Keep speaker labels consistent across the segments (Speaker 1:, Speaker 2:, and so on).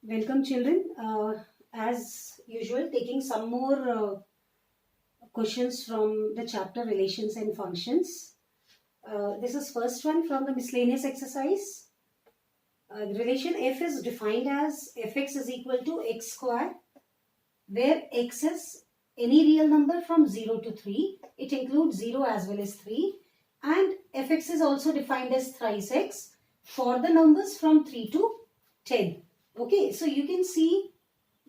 Speaker 1: Welcome children. As usual, taking some more questions from the chapter Relations and Functions. This is first one from the miscellaneous exercise. The relation f is defined as fx is equal to x square, where x is any real number from 0 to 3. It includes 0 as well as 3. And fx is also defined as thrice x for the numbers from 3 to 10. Okay, so you can see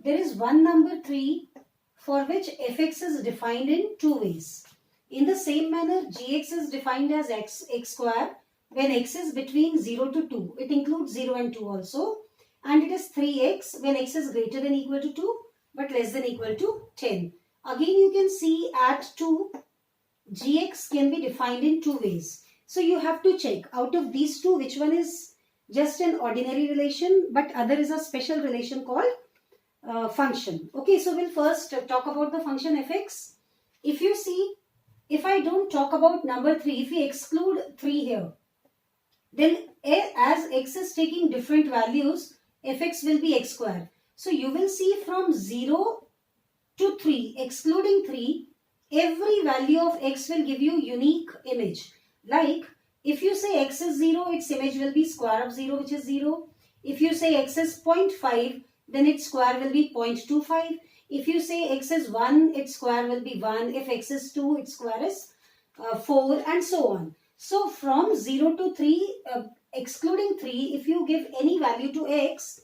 Speaker 1: there is one number 3 for which fx is defined in two ways. In the same manner, gx is defined as x square when x is between 0 to 2. It includes 0 and 2 also. And it is 3x when x is greater than equal to 2 but less than equal to 10. Again, you can see at 2, gx can be defined in two ways. So you have to check out of these two which one is just an ordinary relation but other is a special relation called function. Okay, so we'll first talk about the function fx. If you see, if I don't talk about number 3, if we exclude 3 here, then as x is taking different values, fx will be x square. So you will see from 0 to 3, excluding 3, every value of x will give you unique image. Like if you say x is 0, its image will be square of 0, which is 0. If you say x is 0.5, then its square will be 0.25. If you say x is 1, its square will be 1. If x is 2, its square is 4 and so on. So from 0 to 3, excluding 3, if you give any value to x,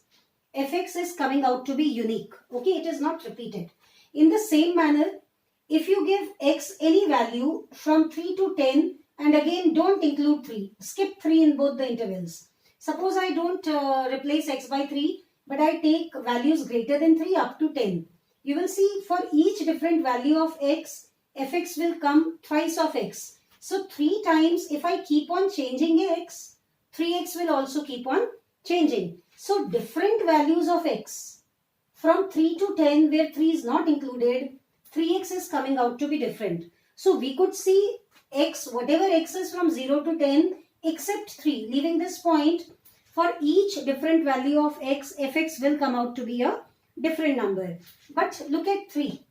Speaker 1: fx is coming out to be unique. Okay, it is not repeated. In the same manner, if you give x any value from 3 to 10, and again don't include 3, skip 3 in both the intervals. Suppose I don't replace x by 3, but I take values greater than 3 up to 10. You will see for each different value of x, fx will come thrice of x. So 3 times, if I keep on changing x, 3x will also keep on changing. So different values of x from 3 to 10 where 3 is not included, 3x is coming out to be different. So we could see x, whatever x is from 0 to 10 except 3, leaving this point, for each different value of x, fx will come out to be a different number. But look at 3.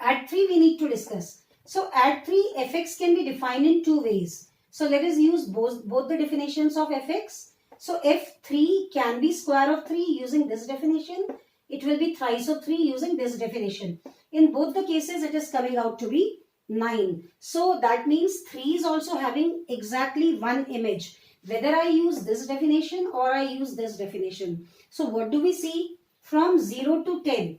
Speaker 1: At 3 we need to discuss. So at 3, fx can be defined in two ways. So let us use both the definitions of fx. So f3 can be square of 3 using this definition. It will be thrice of 3 using this definition. In both the cases, it is coming out to be 9. So that means 3 is also having exactly one image, whether I use this definition or I use this definition. So what do we see? From 0 to 10,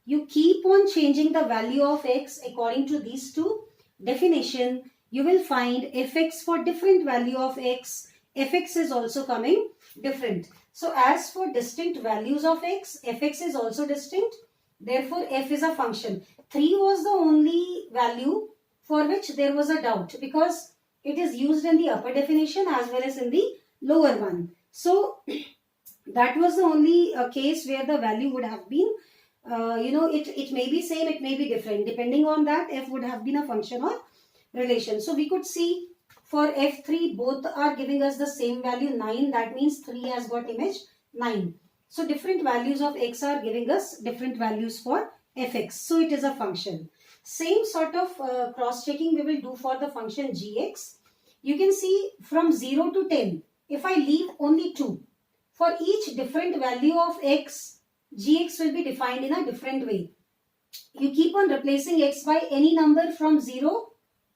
Speaker 1: you keep on changing the value of x according to these two definition. You will find fx for different value of x, fx is also coming different. So as for distinct values of x, fx is also distinct. Therefore, f is a function. 3 was the only value for which there was a doubt because it is used in the upper definition as well as in the lower one. So that was the only case where the value would have been, it may be same, it may be different. Depending on that, f would have been a function or relation. So we could see for f3, both are giving us the same value 9. That means 3 has got image 9. So different values of x are giving us different values for fx. So it is a function. Same sort of cross-checking we will do for the function gx. You can see from 0 to 10, if I leave only 2, for each different value of x, gx will be defined in a different way. You keep on replacing x by any number from 0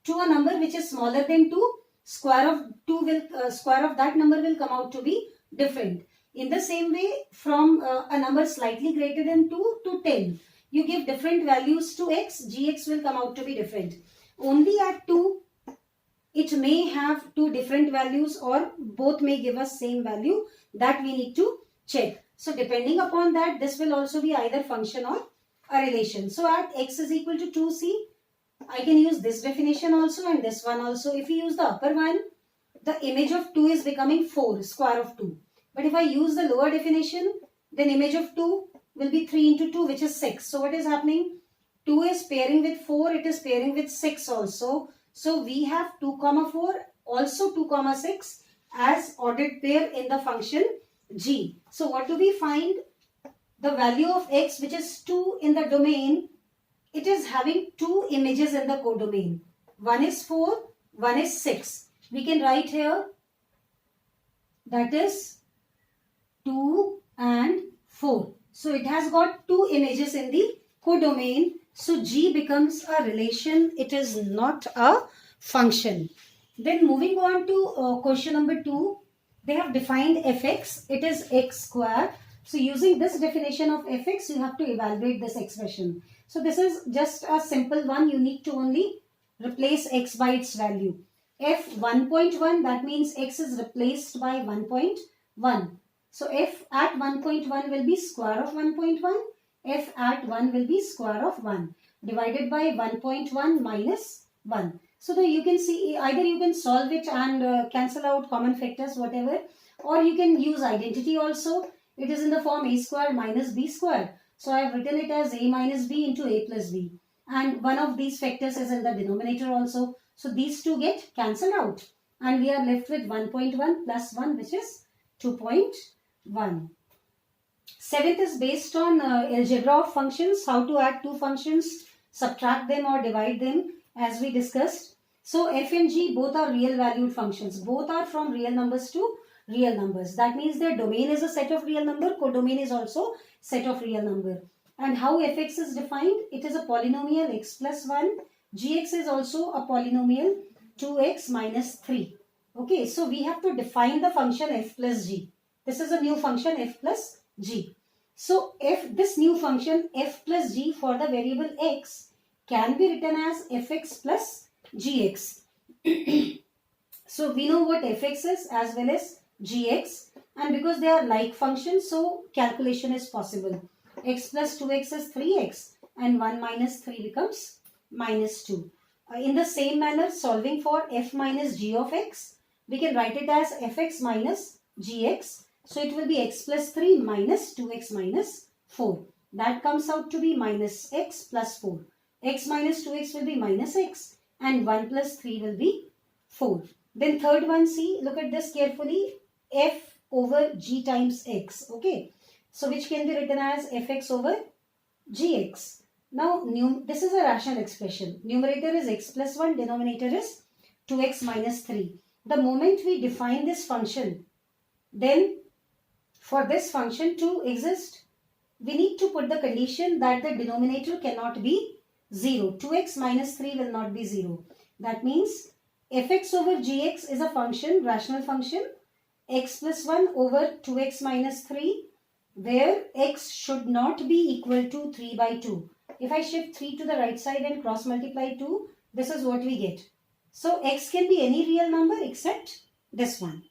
Speaker 1: to a number which is smaller than 2, square of that number will come out to be different. In the same way, from a number slightly greater than 2 to 10, you give different values to x, gx will come out to be different. Only at 2, it may have two different values or both may give us same value. That we need to check. So depending upon that, this will also be either function or a relation. So at x is equal to 2, see, I can use this definition also and this one also. If we use the upper one, the image of 2 is becoming 4, square of 2. But if I use the lower definition, then image of 2 will be 3 into 2, which is 6. So what is happening? 2 is pairing with 4, it is pairing with 6 also. So we have 2, 4, also 2, 6 as ordered pair in the function g. So what do we find? the value of x, which is 2 in the domain, it is having two images in the codomain. One is 4, one is 6. We can write here that is 2 and 4. So it has got two images in the codomain. So G becomes a relation. It is not a function. Then moving on to question number 2. They have defined fx. It is x square. So using this definition of fx, you have to evaluate this expression. So this is just a simple one. You need to only replace x by its value. F 1.1, that means x is replaced by 1.1. So f at 1.1 will be square of 1.1. F at 1 will be square of 1 divided by 1.1 minus 1. So you can see either you can solve it and cancel out common factors, whatever, or you can use identity also. It is in the form a square minus b square. So I have written it as a minus b into a plus b. And one of these factors is in the denominator also. So these two get cancelled out. And we are left with 1.1 plus 1, which is 2.1. Seventh is based on algebra of functions. How to add two functions, subtract them or divide them, as we discussed. So f and g both are real valued functions. Both are from real numbers to real numbers. That means their domain is a set of real number. Codomain is also set of real number. And how fx is defined? It is a polynomial x plus 1. Gx is also a polynomial 2x minus 3. Okay, so we have to define the function f plus g. This is a new function f plus g. So this new function f plus g for the variable x can be written as fx plus gx. So we know what fx is as well as gx, and because they are like functions, so calculation is possible. X plus 2x is 3x and 1 minus 3 becomes minus 2. In the same manner, solving for f minus g of x, we can write it as fx minus gx. So it will be x plus 3 minus 2x minus 4. That comes out to be minus x plus 4. X minus 2x will be minus x and 1 plus 3 will be 4. Then third one, see, look at this carefully. F over g times x. Okay. So which can be written as fx over gx. Now this is a rational expression. Numerator is x plus 1. Denominator is 2x minus 3. The moment we define this function, then for this function to exist, we need to put the condition that the denominator cannot be 0. 2x minus 3 will not be 0. That means fx over gx is a function, rational function, x plus 1 over 2x minus 3, where x should not be equal to 3 by 2. If I shift 3 to the right side and cross multiply 2, this is what we get. So x can be any real number except this one.